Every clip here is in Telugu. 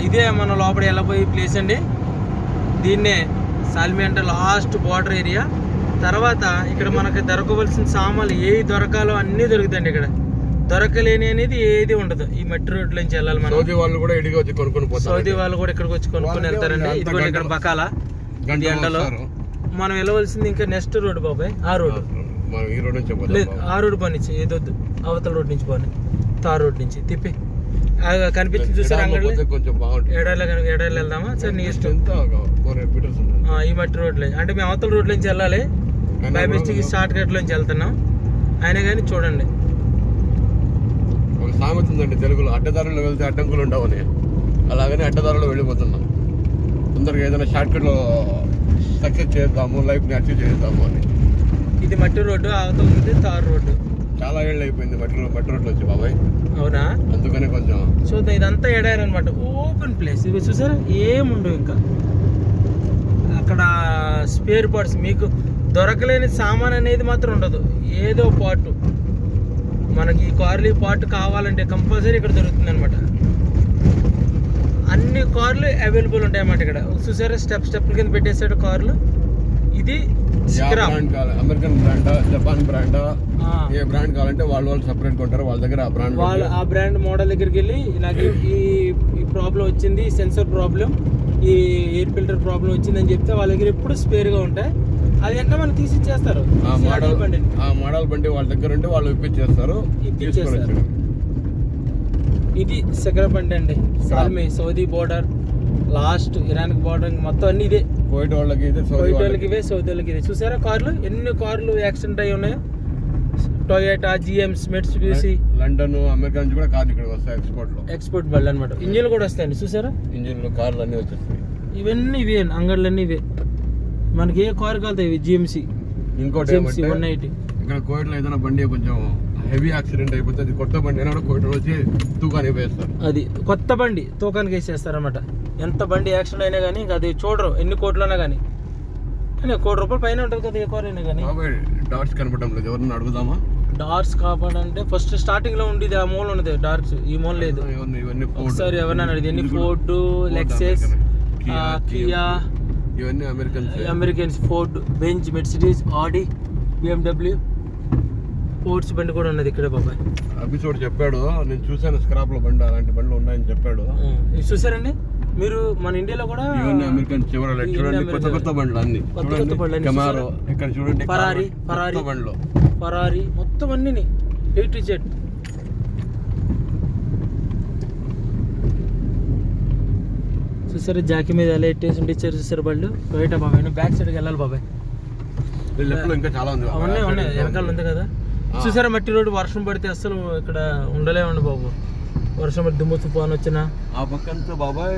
ఇదే మన లోపల వెళ్ళబోయే ప్లేస్ అండి. దీన్నే సాల్మియంట లాస్ట్ బార్డర్ ఏరియా. తర్వాత ఇక్కడ మనకి దొరకవలసిన సామాన్లు ఏవి దొరకాలో అన్నీ దొరుకుతాయండి. ఇక్కడ దొరకలేని అనేది ఏది ఉండదు. ఈ మట్టి రోడ్ నుంచి వెళ్ళాలి మనం. సౌదీ వాళ్ళు కూడా ఇక్కడికి వచ్చి ఇక్కడికి వచ్చి కొనుక్కొని వెళ్తారండి. ఇదిగోండి ఇక్కడ బకాల ఎండలో మనం వెళ్ళవలసింది ఇంకా నెక్స్ట్ రోడ్ బాబాయ్. ఆ రోడ్ లేదు, ఆ రోడ్ పనిచ్చి ఏదొద్దు, అవతల రోడ్ నుంచి పోనీ, తార్ రోడ్ నుంచి తిప్పి కనిపించింది చూసారు అంగడి ఎడాలి వెళ్దామా సార్? నీ ఇష్టం. ఈ మట్టి రోడ్లో అంటే మేము అవతల రోడ్ నుంచి వెళ్ళాలి. బై మిస్టేక్ షార్ట్ కట్ లోంచి వెళ్తున్నాం. అయినా కానీ చూడండి, ఒక సామెత ఉందండి తెలుగులో, అడ్డదారుల్లో వెళ్తే అడ్డంకులు ఉండవని. అలాగనే అడ్డదారుల్లో వెళ్ళిపోతున్నాం. తొందరగా ఏదైనా షార్ట్ కట్ లో సక్సెస్ చేద్దాము, లైఫ్ ని అచీవ్ చేద్దాము అని. ఇది మట్టి రోడ్డు, అవతల ఉంది తార్ రోడ్డు. చాలా ఏళ్ళు అయిపోయింది మట్టి రోడ్లు వచ్చి బాబాయ్. అవునా? అందుకనే కొంచెం చూద్దాం. ఇదంతా ఎడారి అనమాట, ఓపెన్ ప్లేస్. ఇవి చూసారా, ఏముండవు ఇంకా. అక్కడ స్పేర్ పార్ట్స్ మీకు దొరకలేని సామాన్ అనేది మాత్రం ఉండదు. ఏదో పార్ట్ మనకి ఈ కార్లు పార్ట్ కావాలంటే కంపల్సరీ ఇక్కడ దొరుకుతుంది అనమాట. అన్ని కార్లు అవైలబుల్ ఉంటాయి అన్నమాట ఇక్కడ. చూసారా, స్టెప్ కింద పెట్టేసాడు కార్లు. ఇది అమెరికన్ బ్రాండ్, జపాన్ బ్రాండ్, ఏ బ్రాండ్ కావాలంటే వాళ్ళు సెపరేట్ కొంటారు. వాళ్ళ దగ్గర ఆ బ్రాండ్ మోడల్ దగ్గరికి వెళ్ళి నాకు ఈ ప్రాబ్లం వచ్చింది, సెన్సర్ ప్రాబ్లం, ఈ ఎయిర్ ఫిల్టర్ ప్రాబ్లం వచ్చిందని చెప్తే వాళ్ళ దగ్గర ఎప్పుడు స్పేర్ గా ఉంటాయి. అది ఎంత మనం తీసి ఇచ్చేస్తారు. ఆ మోడల్ బండి వాళ్ళ దగ్గర ఉంటే వాళ్ళు ఇప్పించేస్తారు. ఇది శకర బండి అండి, సాల్మి Saudi border, last Iran border, మొత్తం అన్ని ఇదే. కోయిట్ వాళ్ళకి ఇవే, సౌదీ వాళ్ళకి ఇదే. చూసారా కార్లు, ఎన్ని కార్లు యాక్సిడెంట్ అయ్యి ఉన్నాయో. Toyota, GMs, Mitsubishi, London, America నుంచి కూడా కార్లు ఇక్కడ వస్తాయి. ఎక్స్పోర్ట్ బళ్ళు అనమాట. ఇంజిన్లు కూడా వస్తాయండి. చూసారా, ఇంజిన్లు, కార్లు అన్ని వచ్చేస్తాయి. ఇవన్నీ ఇవే అంగళ్ళన్నీ ఇవే. మనకి ఏ కారు కాలుతాయి? జిఎంసి. ఇంకోటి 190. ఇక్కడ కోయిట్లో ఏదైనా బండి కొంచెం హెవీ యాక్సిడెంట్ అయిపోతే అది కొత్త బండి అయినా కోయిట్లో వచ్చి తూకానికి వేస్తారు. అది కొత్త బండి తూకానికి వేసేస్తారు అనమాట. ఎంత బండి యాక్సిడెంట్ అయినా కానీ ఇంకా అది చూడరు, ఎన్ని కోట్లైనా కానీ. ₹1 కోటి పైన ఉంటుంది కదా ఏ కార్ అయినా కానీ. డాట్స్ కనపడడం లేదు, ఎవరన్నా అడుగుదామా? డాట్స్ కాపాడంటే ఫస్ట్ స్టార్టింగ్ లో ఉండేది ఆ మూల ఉన్నది డాట్స్, ఈ మూల లేదు. ఒకసారి ఎవరన్నా అడిగింది ఎన్ని ఫోర్డ్, లెక్సస్, కియా, ఇవన్నీ అమెరికన్స్. ఫోర్డ్, బెంజ్, మెర్సిడీస్, ఆడి, BMW, పోర్ట్స్ బండి కూడా ఉన్నది ఇక్కడ బాబాయ్. ఎపిసోడ్ చెప్పాడు, నేను చూసాను స్క్రాప్ లో బండి, అలాంటి బండ్లు ఉన్నాయని చెప్పాడు. చూసారండి మీరు, మన ఇండియాలో కూడా అమెరికన్ చూడండి, కొత్త బండ్లు అన్ని. కెమారో ఇక్కడ చూడండి, ఫరారీ మొత్తం అన్ని A to Z. చూసారు జాకీ మీద ఎలా ఎట్టేసి ఇచ్చారు. చూసారు బళ్ళు టొయోటా బాబాయ్. బ్యాక్ సైడ్కి వెళ్ళాలి బాబాయ్. ఇంకా చాలా ఉంది, ఉన్నాయి వెనకాల ఉంది కదా. చూసారా మట్టి రోడ్డు, వర్షం పడితే అసలు ఇక్కడ ఉండలేమండి బాబు. వర్షం పడి దుమ్ము తుఫాన్ వచ్చిన ఆ పక్కంతా బాబాయ్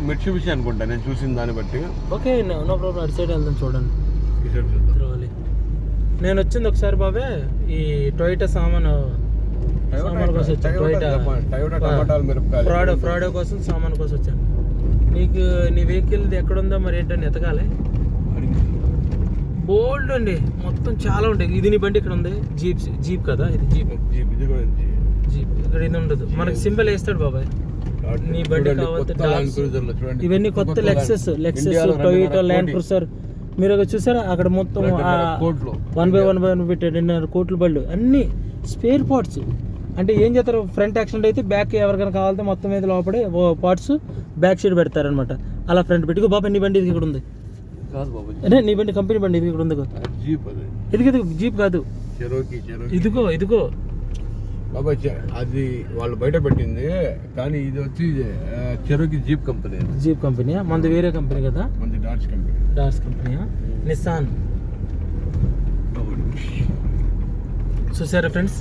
మిట్సుబిషి అనుకుంటా నేను చూసిన దాన్ని బట్టి. Okay, no problem. అటు సైడ్ వెళ్దాం చూడండి. నేను వచ్చింది ఒకసారి బాబాయ్ ఈ టొయోటా సామాను కోసం వచ్చాను. ఫ్రాడో కోసం సామాన్ కోసం వచ్చాను. నీకు నీ వెహికల్ ఎక్కడుందో మరి ఏంటని ఎతకాలి. బోల్డ్ అండి, మొత్తం చాలా ఉంటాయి. ఇది నీ బండి ఇక్కడ ఉంది, జీప్ కదా ఇది. జీప్ ఇక్కడ ఇది ఉండదు. మనకి సింబల్ వేస్తాడు బాబాయ్. నీ బండి కావాలి. ఇవన్నీ కొత్త లెక్సస్, టొయోటా, ల్యాండ్ క్రూజర్. మీరు చూసారా అక్కడ మొత్తం 1 by 1 పెట్టాడు. 2.5 కోట్ల బళ్ళు అన్ని స్పేర్ పార్ట్స్. అంటే ఏం చేస్తారు, ఫ్రంట్ యాక్సిడెంట్ అయితే బ్యాక్ ఎవరికైనా కావాలంటే మొత్తం మీద లోపడే పార్ట్స్ బ్యాక్ సైడ్ పెడతారనమాట. అలా ఫ్రంట్ పెట్టుకో బాబాయ్. నీ బండి ఇది ఇక్కడ ఉంది. నీ బండి కంపెనీ బండి ఇది ఇక్కడ ఉంది. ఇది జీప్ కాదు, ఇదిగో బాబాయ్. అది వాళ్ళు బయట పెట్టింది, కానీ ఇది వచ్చి చెరోకి జీప్ కంపెనీ. మనది వేరే కంపెనీ కదా, డాట్స్ కంపెనీ. నిస్సాన్. చూసారా ఫ్రెండ్స్,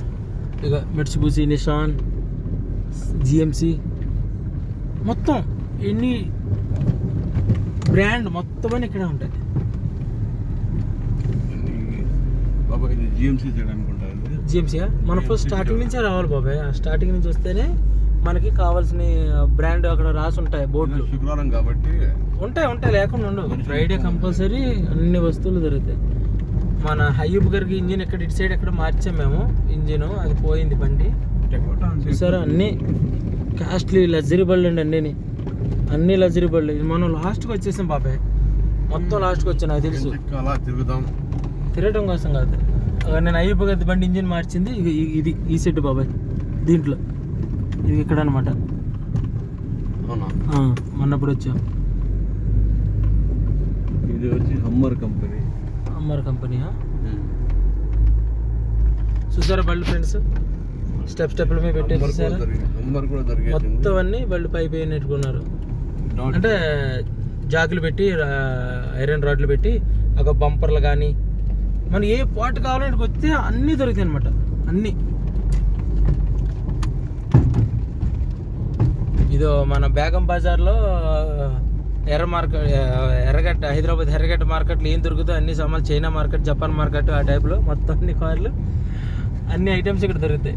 ఇక మిట్సుబిషి, నిసాన్, జిఎంసి, మొత్తం ఎన్ని బ్రాండ్ మొత్తం అని ఇక్కడే ఉంటాయి. జిఎంసీయా మనం ఫస్ట్ స్టార్టింగ్ నుంచే రావాలి బాబాయ్. ఆ స్టార్టింగ్ నుంచి వస్తేనే మనకి కావాల్సిన బ్రాండ్ అక్కడ రాసి ఉంటాయి బోర్డులు. శుక్రవారం కాబట్టి ఉంటాయి లేకుండా ఉండవు. ఫ్రైడే కంపల్సరీ అన్ని వస్తువులు దొరుకుతాయి. మన హయ్యూబ్ గారికి ఇంజిన్ ఎక్కడ ఇటు సైడ్ ఎక్కడ మార్చాం మేము. ఇంజిన్ అది పోయింది బండి. చూసారా, అన్ని కాస్ట్లీ లగ్జరీ బళ్ళు అండి. అన్నీ అన్ని లగ్జరీ బళ్ళు. మనం లాస్ట్కి వచ్చేసాం బాబాయ్, మొత్తం లాస్ట్కి వచ్చా. నాకు తెలుసు అలా తిరుగుదాం, తిరగటం కోసం కాదు. నేను అయ్యప్ప గది బండి ఇంజిన్ మార్చింది ఇది ఈ సెట్ బాబాయ్. దీంట్లో ఇది ఇక్కడ అనమాట. అవునా? మొన్నప్పుడు వచ్చాం. ఇది వచ్చి హమ్మర్ కంపెనీ. హమ్మర్ కంపెనీయా? చూసారా బళ్ళు ఫ్రెండ్స్, స్టెప్ల మీద పెట్టేసి చూసారా? మొత్తం అన్ని బళ్ళు పై నెట్టుకున్నారు. అంటే జాకులు పెట్టి, ఐరన్ రాడ్లు పెట్టి, ఒక బంపర్లు కానీ మనం ఏ పార్ట్ కావాలంటే వస్తే అన్నీ దొరుకుతాయి అనమాట. అన్నీ ఇదో మన బేగం బజార్లో ఎర్రగడ్డ, హైదరాబాద్ ఎర్రగడ్డ మార్కెట్లో ఏం దొరుకుతుందో అన్ని సామాన్లు, చైనా మార్కెట్, జపాన్ మార్కెట్, ఆ టైప్లో మొత్తం అన్ని కార్లు, అన్ని ఐటమ్స్ ఇక్కడ దొరుకుతాయి.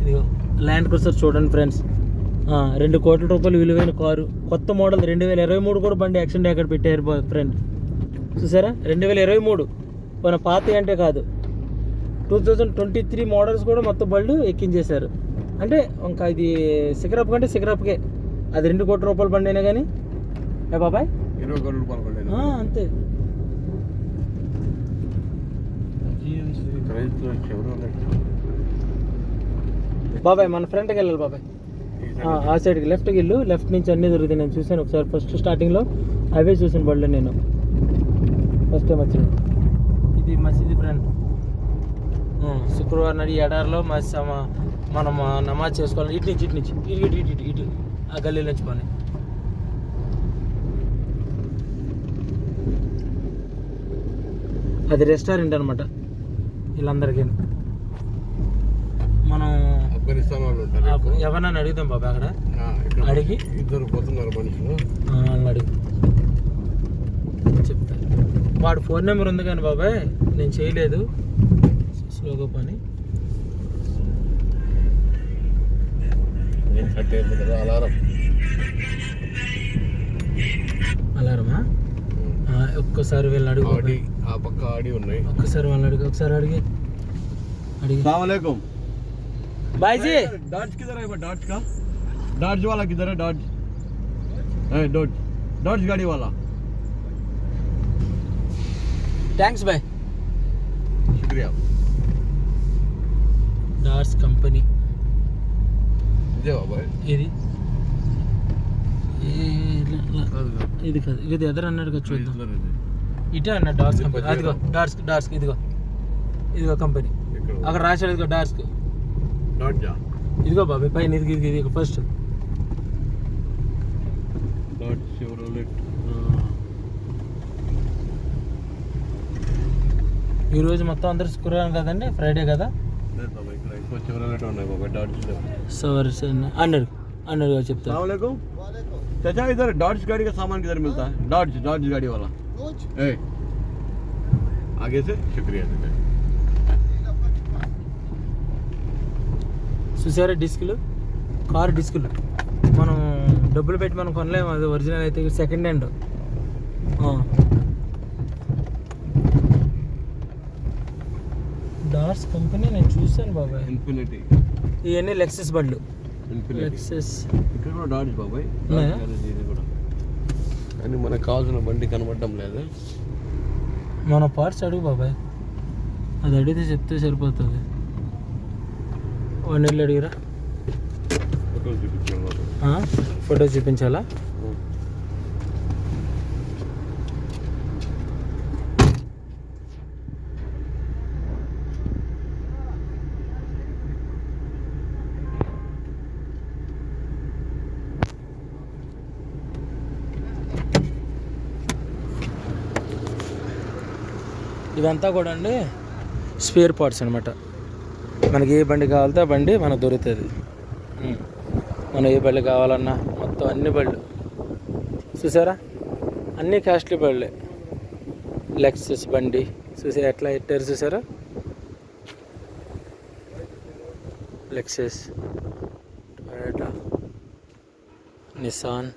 ఇదిగో ల్యాండ్ క్రూజర్ చూడండి ఫ్రెండ్స్, 2 కోట్ల రూపాయలు విలువైన కారు, కొత్త మోడల్ 2023 కూడా బండి యాక్సిడెంట్ అక్కడ పెట్టారు ఫ్రెండ్. చూసారా? 2023 మన పాత అంటే కాదు, 2023 మోడల్స్ కూడా మొత్తం బళ్ళు ఎక్కించేశారు. అంటే ఇంకా ఇది సిగరప్ కంటే సిగరప్కే, అది 2 కోట్ల రూపాయల బండి అయినా కానీ ఏ బాబాయ్ 20 కోట్ల రూపాయల బండి అంతే. బాబాయ్ మన ఫ్రంట్కి వెళ్ళాలి బాబాయ్, ఆ సైడ్కి లెఫ్ట్కి వెళ్ళు. లెఫ్ట్ నుంచి అన్నీ దొరుకుతాయి. నేను చూసాను ఒకసారి, ఫస్ట్ స్టార్టింగ్లో అవే చూసాను బళ్ళు నేను ఫస్ట్ టైం వచ్చిన. ఇది మసీదు ఫ్రెండ్. శుక్రవారం నాడు ఈ ఎడారిలో మనం నమాజ్ చేసుకోవాలి. ఇటు నుంచి ఇటు ఆ గల్లీ నుంచి పని. అది రెస్టారెంట్ అనమాట వీళ్ళందరికీ. మనం ఆఫ్ఘనిస్తాన్ వాళ్ళు ఉంటారు. ఎవరన్నా అడుగుదాం బాబాయ్, అక్కడ అడిగి ఇద్దరు పోతున్నారు మనుషులు, వాళ్ళని అడిగి చెప్తాను. వాడు ఫోన్ నెంబర్ ఉంది కానీ బాబాయ్ నేను చేయలేదు, స్లోగా పని. అలారమా? ఒక్కసారి వీళ్ళని అడుగు. ఆ పక్క ఆడి ఉన్నాయి, ఒక్కసారి వాళ్ళని అడిగి, ఒకసారి అడిగి. अस्सलामुअलैकुम भाई जी। डॉज किधर है? डॉज का डॉज वाला किधर है? डॉज है, डॉज डॉज गाड़ी वाला। थैंक्स भाई, शुक्रिया। डार्स कंपनी ఇదే బాబాయ్. ఇది ఇది కాదు, ఇది ఎదరు అన్నాడు కదా, చూద్దాం. ఇటే అన్న డార్స్ కంపెనీ. అదిగో డార్స్ ఇదిగో కంపెనీ అక్కడ రాశాడు. ఇదిగో డార్స్ ఇదిగో బాబాయ్ పైన ఇది ఫస్ట్ ఈరోజు మొత్తం అందరు శుక్రవారం కదండి, ఫ్రైడే కదా. अनर చెప్తా. चाचा इधर डॉज गाड़ी का सामान किधर मिलता है? डॉज गाड़ी वाला आगे से। शुक्रिया। చూసారా డిస్కులు, కారు డిస్కులు మనం డబ్బులు పెట్టి మనం కొనలేము, అది ఒరిజినల్ అయితే సెకండ్ హ్యాండ్. డార్స్ కంపెనీ నేను చూసాను బాబాయ్. ఇన్ఫినిటీ ఇవన్నీ లెక్సస్ బండ్లు. లెక్సస్ ఇక్కడ కూడా డార్స్ బాబాయ్. ఇది కూడా కానీ మనకు కావాల్సిన బండి కనబడడం లేదు. మన పార్ట్స్ అడుగు బాబాయ్, అది అడిగితే చెప్తే సరిపోతుంది. వన్ ఇల్లు అడిగిరా, ఫోటోస్ చూపించాలా? ఇదంతా కూడా అండి స్పేర్ పార్ట్స్ అనమాట. మనకి ఏ బండి కావాలితే ఆ బండి మనకు దొరుకుతుంది. మనం ఏ బండి కావాలన్నా మొత్తం అన్ని బళ్ళు చూసారా, అన్నీ కాస్ట్లీ బళ్ళే. లెక్సస్ బండి చూసా ఎట్లా ఎట్టారు చూసారా, లెక్సస్, టొయోటా, నిసాన్.